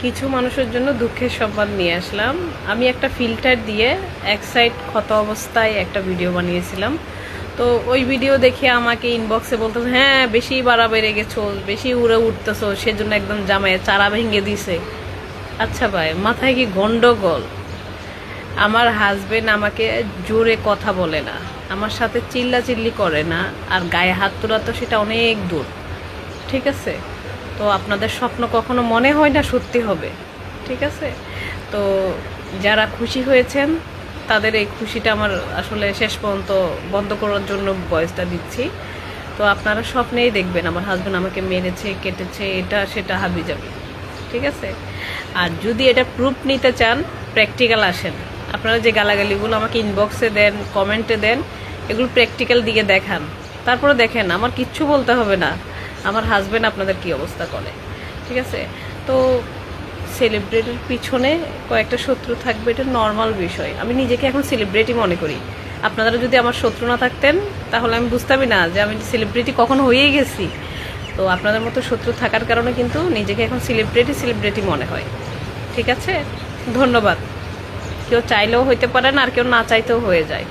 কিছু মানুষের জন্য দুঃখের সংবাদ নিয়ে আসলাম। আমি একটা ফিল্টার দিয়ে এক সাইড ক্ষত অবস্থায় একটা ভিডিও বানিয়েছিলাম। তো ওই ভিডিও দেখে আমাকে ইনবক্সে বলতো, হ্যাঁ বেশি বাড়া বেড়ে গেছো, বেশি উড়ে উঠতেছো, সেজন্য একদম জামাইয়ের চারা ভেঙে দিছে। আচ্ছা ভাই, মাথায় কি গন্ডগোল? আমার হাজবেন্ড আমাকে জোরে কথা বলে না, আমার সাথে চিল্লাচিল্লি করে না, আর গায়ে হাত তোলা তো সেটা অনেক দূর। ঠিক আছে? তো আপনাদের স্বপ্ন কখনো মনে হয় না সত্যি হবে। ঠিক আছে? তো যারা খুশি হয়েছেন তাদের এই খুশিটা আমার আসলে শেষ পর্যন্ত বন্ধ করার জন্য ভয়েসটা দিচ্ছি। তো আপনারা স্বপ্নেই দেখবেন আমার হাজব্যান্ড আমাকে মেরেছে, কেটেছে, এটা সেটা হাবিজাবি। ঠিক আছে? আর যদি এটা প্রুফ নিতে চান, প্র্যাকটিক্যাল আসেন। আপনারা যে গালাগালিগুলো আমাকে ইনবক্সে দেন, কমেন্টে দেন, এগুলো প্র্যাকটিক্যাল দিকে দেখান। তারপরে দেখেন, আমার কিচ্ছু বলতে হবে না আমার হাজব্যান্ড আপনাদের কি অবস্থা করে। ঠিক আছে? তো সেলিব্রিটির পিছনে কয়েকটা শত্রু থাকবে, এটা নর্মাল বিষয়। আমি নিজেকে এখন সেলিব্রিটি মনে করি। আপনারা যদি আমার শত্রু না থাকতেন তাহলে আমি বুঝতামই না যে আমি সেলিব্রিটি কখন হয়েই গেছি। তো আপনাদের মতো শত্রু থাকার কারণে কিন্তু নিজেকে এখন সেলিব্রিটি মনে হয়। ঠিক আছে? ধন্যবাদ। কেউ চাইলেও হইতে পারে না, আর কেউ না চাইতেও হয়ে যায়।